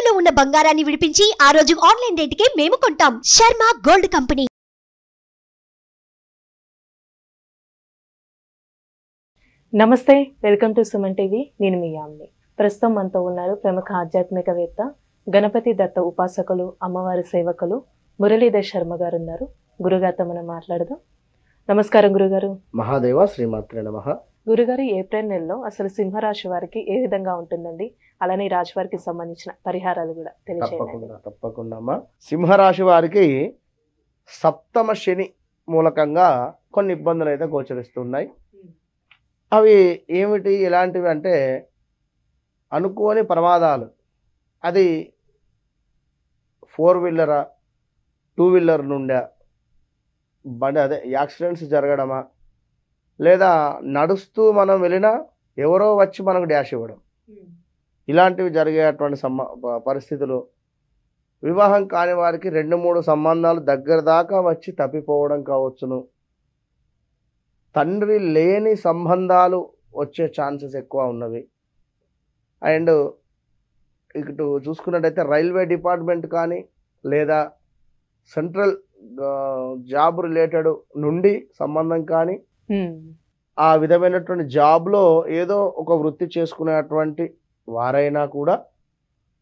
తాకట్టులో ఉన్న బంగారాన్ని విడిపించి ఆ రోజు ఆన్లైన్ రేటుకే మేము కొంటాం. Sharma gold company. నమస్తే, వెల్కమ్ టు సుమన్ టీవీ. నేను మీ యామ్ని. ప్రస్తుతం మనతో ఉన్నారు ప్రముఖ ఆధ్యాత్మికవేత్త, గణపతి దత్త ఉపాసకులు, అమ్మవారి సేవకులు మురళీధర్ శర్మ గారు ఉన్నారు. గురుగారితో మనం మాట్లాడదాం. నమస్కారం గురుగారు. మహాదేవ శ్రీమాత్రే నమః. గురుగారు, ఏప్రిల్ నెలలో అసలు సింహరాశి వారికి ఏ విధంగా ఉంటుందండి? అలానే రాశి వారికి సంబంధించిన పరిహారాలు కూడా తెలియజేయండి. తప్పకుండా అమ్మా. సింహరాశి వారికి సప్తమ శని మూలకంగా కొన్ని ఇబ్బందులు అయితే గోచరిస్తున్నాయి. అవి ఏమిటి, ఎలాంటివి అంటే అనుకోని ప్రమాదాలు. అది 4 వీలరా, 2 వీలర్ నుండా బండి అదే యాక్సిడెంట్స్ జరగడమా, లేదా నడుస్తూ మనం వెళ్ళినా ఎవరో వచ్చి మనకు డ్యాష్ ఇవ్వడం, ఇలాంటివి జరిగేటువంటి పరిస్థితులు. వివాహం కాని వారికి 2-3 సంబంధాలు దగ్గర దాకా వచ్చి తప్పిపోవడం కావచ్చును. తండ్రి లేని సంబంధాలు వచ్చే ఛాన్సెస్ ఎక్కువ ఉన్నవి. అండ్ ఇటు చూసుకున్నట్టయితే రైల్వే డిపార్ట్మెంట్ కానీ లేదా సెంట్రల్ జాబ్ రిలేటెడ్ నుండి సంబంధం కానీ, ఆ విధమైనటువంటి జాబ్లో ఏదో ఒక వృత్తి చేసుకునేటువంటి వారైనా కూడా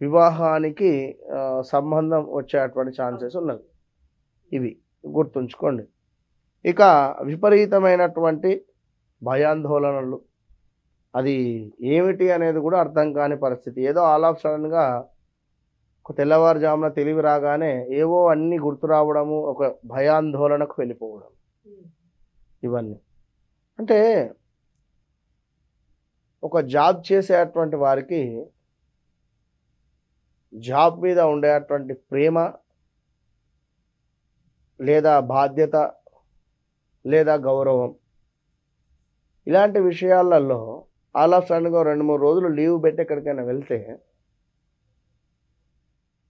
వివాహానికి సంబంధం వచ్చేటువంటి ఛాన్సెస్ ఉన్నవి. ఇవి గుర్తుంచుకోండి. ఇక విపరీతమైనటువంటి భయాందోళనలు, అది ఏమిటి అనేది కూడా అర్థం కాని పరిస్థితి. ఏదో ఆల్ ఆఫ్ సడన్గా ఒక తెల్లవారుజామున తెలివి రాగానే ఏవో అన్నీ గుర్తు రావడము, ఒక భయాందోళనకు వెళ్ళిపోవడం, ఇవన్నీ. అంటే ఒక జాబ్ చేసేటువంటి వారికి జాబ్ మీద ఉండేటువంటి ప్రేమ లేదా బాధ్యత లేదా గౌరవం, ఇలాంటి విషయాలలో ఆల్ ఆఫ్ సడన్గా 2-3 రోజులు లీవ్ పెట్టి ఎక్కడికైనా వెళ్తే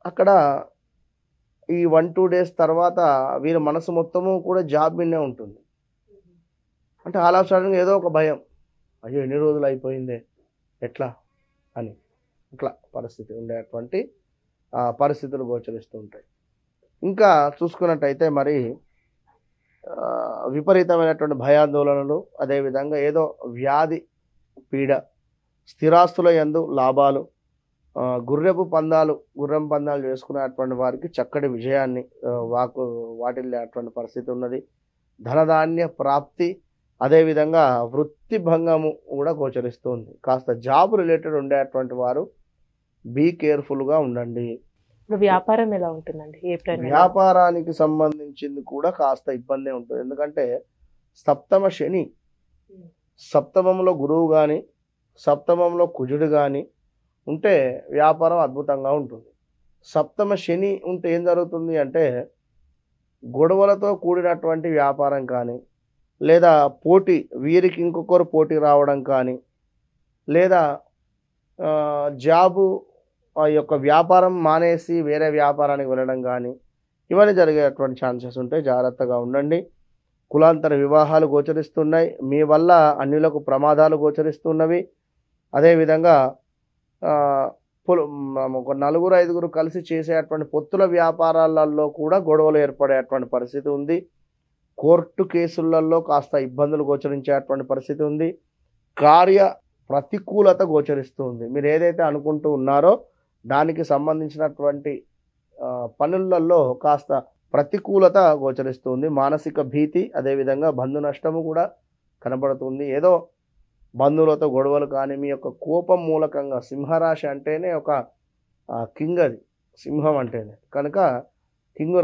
అక్కడ ఈ 1-2 డేస్ తర్వాత వీరి మనసు మొత్తము కూడా జాబ్ మీదనే ఉంటుంది. అంటే ఆల్ ఆఫ్ సడన్గా ఏదో ఒక భయం, అయ్యో ఎన్ని రోజులు అయిపోయిందే ఎట్లా అని, ఇట్లా పరిస్థితి ఉండేటువంటి పరిస్థితులు గోచరిస్తూ ఉంటాయి. ఇంకా చూసుకున్నట్టయితే మరి విపరీతమైనటువంటి భయాందోళనలు, అదేవిధంగా ఏదో వ్యాధి పీడ, స్థిరాస్తుల యందు లాభాలు, గుర్రం పందాలు చేసుకునేటువంటి వారికి చక్కటి విజయాన్ని వాటిల్లేటువంటి పరిస్థితి ఉన్నది. ధనధాన్య ప్రాప్తి, అదేవిధంగా వృత్తి భంగము కూడా గోచరిస్తుంది. కాస్త జాబ్ రిలేటెడ్ ఉండేటువంటి వారు బీ కేర్ఫుల్గా ఉండండి. వ్యాపారం ఎలా ఉంటుందండి? వ్యాపారానికి సంబంధించింది కూడా కాస్త ఇబ్బందే ఉంటుంది. ఎందుకంటే సప్తమ శని, సప్తమంలో గురువు కానీ సప్తమంలో కుజుడు కానీ ఉంటే వ్యాపారం అద్భుతంగా ఉంటుంది. సప్తమ శని ఉంటే ఏం జరుగుతుంది అంటే గొడవలతో కూడినటువంటి వ్యాపారం కానీ, లేదా పోటీ, వీరికి ఇంకొకరు పోటీ రావడం కానీ, లేదా జాబు యొక్క వ్యాపారం మానేసి వేరే వ్యాపారానికి వెళ్ళడం కానీ, ఇవన్నీ జరిగేటువంటి ఛాన్సెస్ ఉంటాయి. జాగ్రత్తగా ఉండండి. కులాంతర వివాహాలు గోచరిస్తున్నాయి. మీ వల్ల అన్యులకు ప్రమాదాలు గోచరిస్తున్నవి. అదేవిధంగా ఒక 4-5 కలిసి చేసేటువంటి పొత్తుల వ్యాపారాలలో కూడా గొడవలు ఏర్పడేటువంటి పరిస్థితి ఉంది. కోర్టు కేసులలో కాస్త ఇబ్బందులు గోచరించేటువంటి పరిస్థితి ఉంది. కార్య ప్రతికూలత గోచరిస్తుంది. మీరు ఏదైతే అనుకుంటూ ఉన్నారో దానికి సంబంధించినటువంటి పనులలో కాస్త ప్రతికూలత గోచరిస్తుంది. మానసిక భీతి, అదేవిధంగా బంధు నష్టము కూడా కనబడుతుంది. ఏదో బంధువులతో గొడవలు కానీ, మీ యొక్క కోపం మూలకంగా, సింహరాశి అంటేనే ఒక కింగ్, అది సింహం అంటేనే కనుక కింగు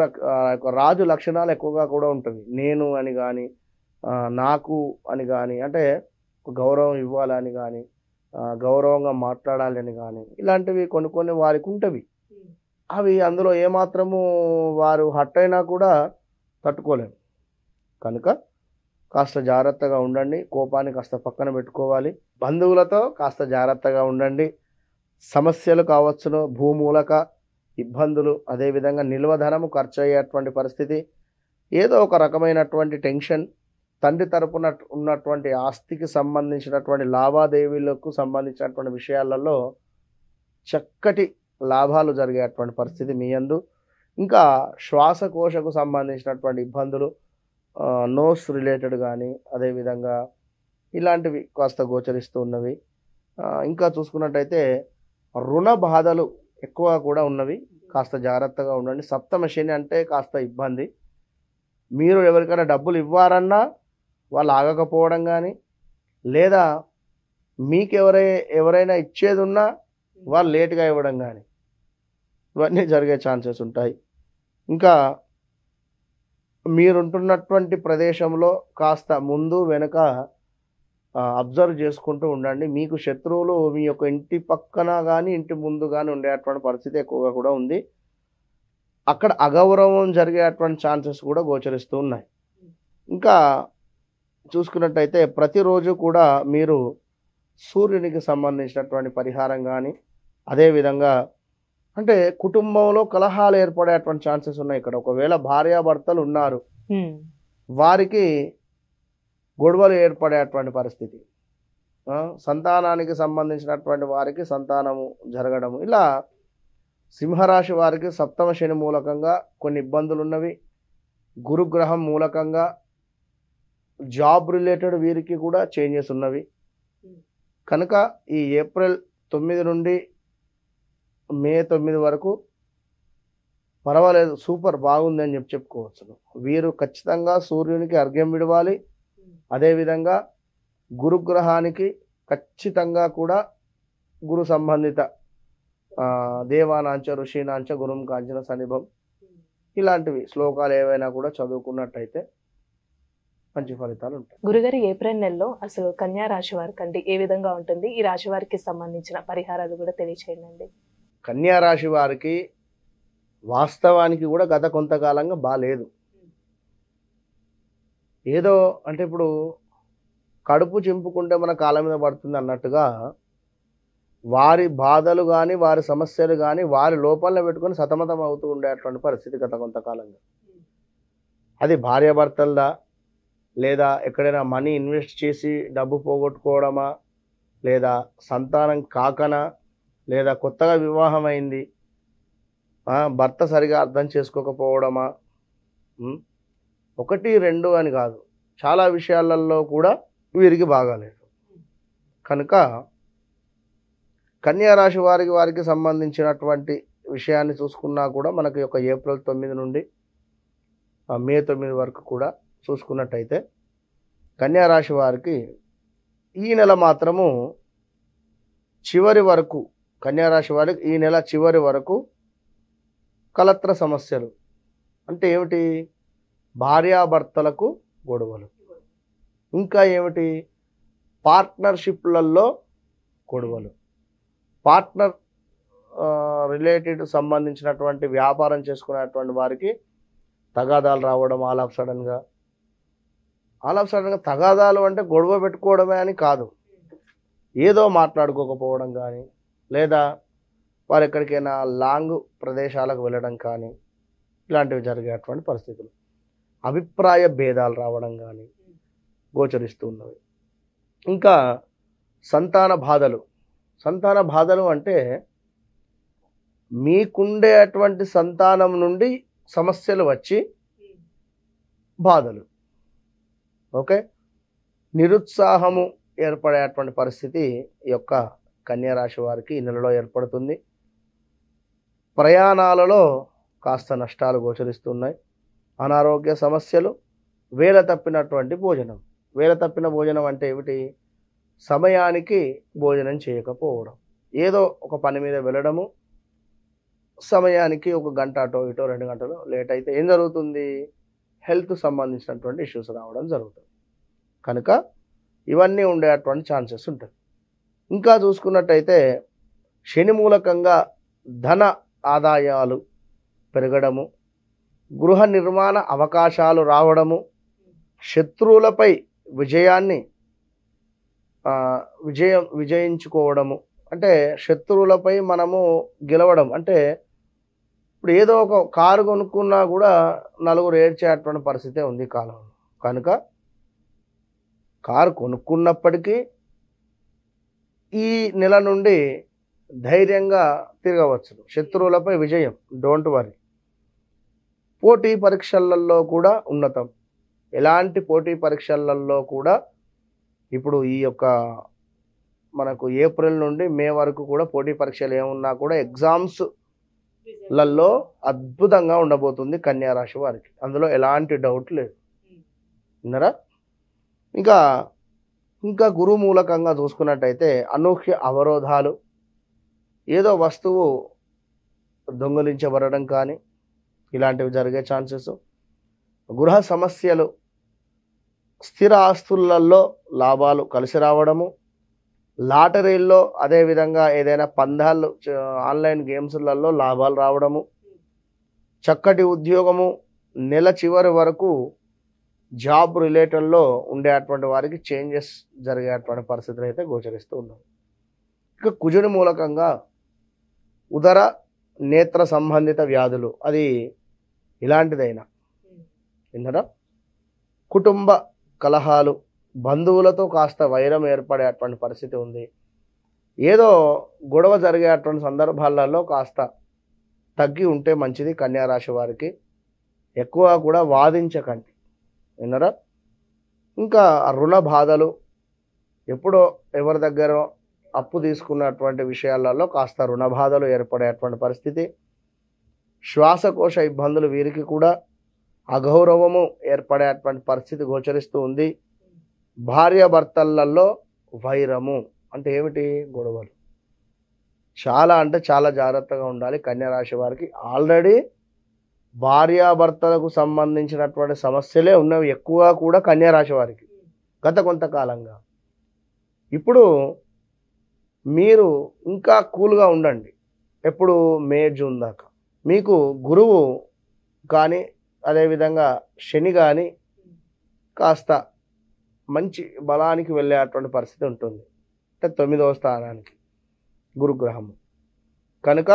రాజు లక్షణాలు ఎక్కువగా కూడా ఉంటుంది. నేను అని కానీ, నాకు అని కానీ, అంటే గౌరవం ఇవ్వాలని కానీ, గౌరవంగా మాట్లాడాలని కానీ, ఇలాంటివి కొన్ని వారికి ఉంటవి. అవి అందులో ఏమాత్రము వారు హట్ అయినా కూడా తట్టుకోలేము. కనుక కాస్త జాగ్రత్తగా ఉండండి. కోపాన్ని కాస్త పక్కన పెట్టుకోవాలి. బంధువులతో కాస్త జాగ్రత్తగా ఉండండి. సమస్యలు కావచ్చును, భూమూలక ఇబ్బందులు, అదేవిధంగా నిల్వధనము ఖర్చు అయ్యేటువంటి పరిస్థితి, ఏదో ఒక రకమైనటువంటి టెన్షన్, తండ్రి తరపున ఉన్నటువంటి ఆస్తికి సంబంధించినటువంటి లావాదేవీలకు సంబంధించినటువంటి విషయాలలో చక్కటి లాభాలు జరిగేటువంటి పరిస్థితి మీ యందు. ఇంకా శ్వాసకోశకు సంబంధించినటువంటి ఇబ్బందులు, నోస్ రిలేటెడ్ కానీ అదేవిధంగా ఇలాంటివి కాస్త గోచరిస్తూ ఉన్నవి. ఇంకా చూసుకున్నట్టయితే రుణ బాధలు ఎక్కువ కూడా ఉన్నవి, కాస్త జాగ్రత్తగా ఉండండి. సప్తమ శని అంటే కాస్త ఇబ్బంది. మీరు ఎవరికైనా డబ్బులు ఇవ్వారన్నా వాళ్ళు ఆగకపోవడం కానీ, లేదా మీకు ఎవరైనా ఇచ్చేది ఉన్నా వాళ్ళు లేట్గా ఇవ్వడం కానీ, ఇవన్నీ జరిగే ఛాన్సెస్ ఉంటాయి. ఇంకా మీరుంటున్నటువంటి ప్రదేశంలో కాస్త ముందు వెనుక అబ్జర్వ్ చేసుకుంటూ ఉండండి. మీకు శత్రువులు మీ యొక్క ఇంటి పక్కన కానీ ఇంటి ముందు కానీ ఉండేటువంటి పరిస్థితి ఎక్కువగా కూడా ఉంది. అక్కడ అగౌరవం జరిగేటువంటి ఛాన్సెస్ కూడా గోచరిస్తూ ఉన్నాయి. ఇంకా చూసుకున్నట్టయితే ప్రతిరోజు కూడా మీరు సూర్యునికి సంబంధించినటువంటి పరిహారం కానీ, అదేవిధంగా అంటే కుటుంబంలో కలహాలు ఏర్పడేటువంటి ఛాన్సెస్ ఉన్నాయి. ఇక్కడ ఒకవేళ భార్యాభర్తలు ఉన్నారు, వారికి గొడవలు ఏర్పడేటువంటి పరిస్థితి, సంతానానికి సంబంధించినటువంటి వారికి సంతానము జరగడము, ఇలా సింహరాశి వారికి సప్తమ శని మూలకంగా కొన్ని ఇబ్బందులు ఉన్నవి. గురుగ్రహం మూలకంగా జాబ్ రిలేటెడ్ వీరికి కూడా చేంజెస్ ఉన్నవి. కనుక ఈ ఏప్రిల్ 9 నుండి మే 9 వరకు పర్వాలేదు, సూపర్ బాగుంది అని చెప్పుకోవచ్చు. వీరు ఖచ్చితంగా సూర్యునికి అర్ఘ్యం విడవాలి. అదేవిధంగా గురుగ్రహానికి ఖచ్చితంగా కూడా గురు సంబంధిత దేవానాంచ ఋషీనాంచ గురుం కాంచన సనిభం ఇలాంటివి శ్లోకాలు ఏవైనా కూడా చదువుకున్నట్టయితే మంచి ఫలితాలు ఉంటాయి. గురుగారి ఏప్రిల్ నెలలో అసలు కన్యా రాశి వారికి అంటే ఏ విధంగా ఉంటుంది, ఈ రాశి వారికి సంబంధించిన పరిహారాలు కూడా తెలియచేయండి. కన్యా రాశి వారికి వాస్తవానికి కూడా గత కొంతకాలంగా బాగాలేదు. ఏదో అంటే ఇప్పుడు కడుపు చింపుకుంటే మన కాళ్ళ మీద పడుతుంది అన్నట్టుగా వారి బాధలు కానీ వారి సమస్యలు కానీ వారి లోపల పెట్టుకొని సతమతం అవుతూ ఉండేటువంటి పరిస్థితి గత కొంతకాలంగా. అది భార్యాభర్తలదా, లేదా ఎక్కడైనా మనీ ఇన్వెస్ట్ చేసి డబ్బు పోగొట్టుకోవడమా, లేదా సంతానం కాకనా, లేదా కొత్తగా వివాహం అయింది భర్త సరిగా అర్థం చేసుకోకపోవడమా, 1, 2 అని కాదు, చాలా విషయాలలో కూడా వీరికి బాగాలేదు. కనుక కన్యా రాశి వారికి సంబంధించినటువంటి విషయాన్ని చూసుకున్నా కూడా మనకి ఒక ఏప్రిల్ 9 నుండి మే 9 వరకు కూడా చూసుకున్నట్టయితే కన్యా రాశి వారికి ఈ నెల మాత్రము చివరి వరకు, కన్యా రాశి వారికి ఈ నెల చివరి వరకు కలత్ర సమస్యలు అంటే ఏమిటి, భార్యాభర్తలకు గొడవలు, ఇంకా ఏమిటి పార్ట్నర్షిప్లలో గొడవలు, పార్ట్నర్ రిలేటెడ్ సంబంధించినటువంటి వ్యాపారం చేసుకునేటువంటి వారికి తగాదాలు రావడం, ఆల్ ఆఫ్ సడన్గా తగాదాలు అంటే గొడవ పెట్టుకోవడమే అని కాదు, ఏదో మాట్లాడుకోకపోవడం కానీ, లేదా వారు ఎక్కడికైనా లాంగ్ ప్రదేశాలకు వెళ్ళడం కానీ ఇలాంటివి జరిగేటువంటి పరిస్థితులు, అభిప్రాయ భేదాలు రావడం కానీ గోచరిస్తూ ఉన్నవి. ఇంకా సంతాన బాధలు అంటే మీకుండేటువంటి సంతానం నుండి సమస్యలు వచ్చి బాధలు, ఓకే, నిరుత్సాహము ఏర్పడేటువంటి పరిస్థితి ఈ యొక్క కన్యా రాశి వారికి ఈ నెలలో ఏర్పడుతుంది. ప్రయాణాలలో కాస్త నష్టాలు గోచరిస్తున్నాయి. అనారోగ్య సమస్యలు, వేల తప్పిన భోజనం అంటే ఏమిటి, సమయానికి భోజనం చేయకపోవడం, ఏదో ఒక పని మీద వెళ్ళడము, సమయానికి 1 గంట అటో ఇటో 2 గంటలు లేట్ అయితే ఏం జరుగుతుంది, హెల్త్ సంబంధించినటువంటి ఇష్యూస్ రావడం జరుగుతుంది. కనుక ఇవన్నీ ఉండేటువంటి ఛాన్సెస్ ఉంటాయి. ఇంకా చూసుకున్నట్టయితే శని మూలకంగా ధన ఆదాయాలు పెరగడము, గృహ నిర్మాణ అవకాశాలు రావడము, శత్రువులపై విజయించుకోవడము, అంటే శత్రువులపై మనము గెలవడం. అంటే ఇప్పుడు ఏదో ఒక కారు కొనుక్కున్నా కూడా నలుగురు ఏడ్చేటువంటి పరిస్థితే ఉంది కాలంలో. కనుక కారు కొనుక్కున్నప్పటికీ ఈ నెల నుండి ధైర్యంగా తిరగవచ్చు. శత్రువులపై విజయం, డోంట్ వరీ. పోటీ పరీక్షలలో కూడా ఉన్నతం. ఎలాంటి పోటీ పరీక్షలలో కూడా ఇప్పుడు ఈ యొక్క మనకు ఏప్రిల్ నుండి మే వరకు కూడా పోటీ పరీక్షలు ఏమున్నా కూడా ఎగ్జామ్స్లలో అద్భుతంగా ఉండబోతుంది కన్యా రాశి వారికి. అందులో ఎలాంటి డౌట్ లేదు. విన్నారా? ఇంకా గురువు మూలకంగా చూసుకున్నట్టయితే అనూహ్య అవరోధాలు, ఏదో వస్తువు దొంగిలించబడడం కానీ ఇలాంటివి జరిగే ఛాన్సెస్, గృహ సమస్యలు, స్థిర ఆస్తులలో లాభాలు కలిసి రావడము, లాటరీల్లో అదేవిధంగా ఏదైనా పందాలు ఆన్లైన్ గేమ్స్లలో లాభాలు రావడము, చక్కటి ఉద్యోగము, నెల చివరి వరకు జాబ్ రిలేటెడ్లో ఉండేటువంటి వారికి చేంజెస్ జరిగేటువంటి పరిస్థితులు అయితే గోచరిస్తూ ఉన్నాయి. ఇక కుజుని మూలకంగా ఉదర నేత్ర సంబంధిత వ్యాధులు, అది ఇలాంటిదైనా విన్నారా, కుటుంబ కలహాలు, బంధువులతో కాస్త వైరం ఏర్పడేటువంటి పరిస్థితి ఉంది. ఏదో గొడవ జరిగేటువంటి సందర్భాలలో కాస్త తగ్గి ఉంటే మంచిది కన్యా రాశి వారికి. ఎక్కువ కూడా వాదించకండి. విన్నారా? ఇంకా రుణ బాధలు, ఎప్పుడో ఎవరి దగ్గర అప్పు తీసుకున్నటువంటి విషయాలలో కాస్త రుణ బాధలు ఏర్పడేటువంటి పరిస్థితి, శ్వాసకోశ ఇబ్బందులు, వీరికి కూడా అగౌరవము ఏర్పడేటువంటి పరిస్థితి గోచరిస్తూ ఉంది. భార్యాభర్తలలో వైరము అంటే ఏమిటి? గొడవలు. చాలా అంటే చాలా జాగ్రత్తగా ఉండాలి కన్యా రాశి వారికి. ఆల్రెడీ భార్యాభర్తలకు సంబంధించినటువంటి సమస్యలే ఉన్నవి ఎక్కువ కూడా కన్యా రాశి వారికి గత కొంతకాలంగా. ఇప్పుడు మీరు ఇంకా కూల్గా ఉండండి. ఎప్పుడు? మే జూన్ దాకా. మీకు గురువు కానీ అదేవిధంగా శని కానీ కాస్త మంచి బలానికి వెళ్ళేటువంటి పరిస్థితి ఉంటుంది. అంటే 9వ స్థానానికి గురుగ్రహము కనుక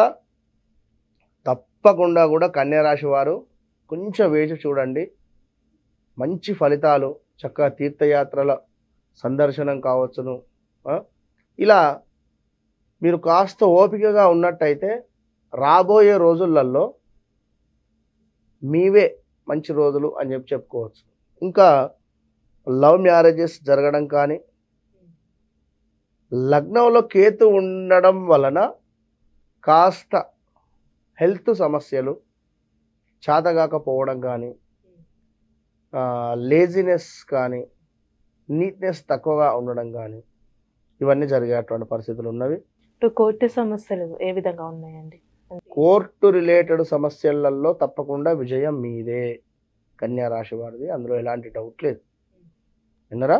తప్పకుండా కూడా కన్యా రాశి వారు కొంచెం వేచి చూడండి. మంచి ఫలితాలు, చక్కగా తీర్థయాత్రల సందర్శనం కావచ్చును. ఇలా మీరు కాస్త ఓపికగా ఉన్నట్టయితే రాబోయే రోజులలో మీవే మంచి రోజులు అని చెప్పుకోవచ్చు. ఇంకా లవ్ మ్యారేజెస్ జరగడం కానీ, లగ్నంలో కేతు ఉండడం వలన కాస్త హెల్త్ సమస్యలు, చాతగాకపోవడం కానీ, లేజినెస్ కానీ, నీట్నెస్ తక్కువగా ఉండడం కానీ ఇవన్నీ జరిగేటువంటి పరిస్థితులు ఉన్నవి. కోర్టు సమస్యలు ఏ విధంగా ఉన్నాయండి? కోర్టు రిలేటెడ్ సమస్యలలో తప్పకుండా విజయం మీదే కన్యా రాశి వారిది. అందులో ఎలాంటి డౌట్ లేదు. విన్నారా?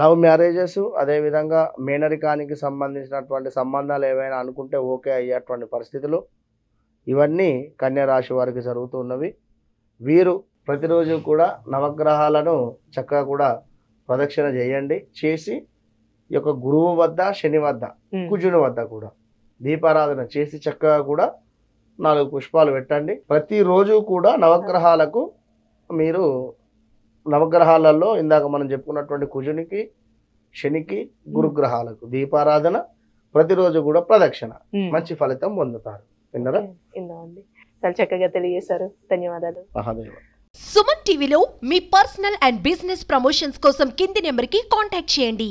లవ్ మ్యారేజెస్, అదేవిధంగా మేనరికానికి సంబంధించినటువంటి సంబంధాలు ఏవైనా అనుకుంటే ఓకే అయ్యేటువంటి పరిస్థితులు ఇవన్నీ కన్యా రాశి వారికి జరుగుతున్నవి. వీరు ప్రతిరోజు కూడా నవగ్రహాలను చక్కగా కూడా ప్రదక్షిణ చేయండి. చేసి ఈ యొక్క గురువు వద్ద, శని వద్ద, కుజుని వద్ద కూడా దీపారాధన చేసి చక్కగా కూడా 4 పుష్పాలు పెట్టండి. ప్రతిరోజు కూడా నవగ్రహాలకు మీరు నవగ్రహాలలో ఇందాక మనం చెప్పుకున్నటువంటి కుజునికి, శనికి, గురుగ్రహాలకు దీపారాధన, ప్రతిరోజు కూడా ప్రదక్షిణ, మంచి ఫలితం పొందుతారు. విన్నారా? చాలా చక్కగా తెలియజేశారు. ధన్యవాదాలు. మహాదేవ. సుమన్ టీవీలో మీ పర్సనల్ అండ్ బిజినెస్ ప్రమోషన్స్ కోసం కింది నెంబర్కి కాంటాక్ట్ చేయండి.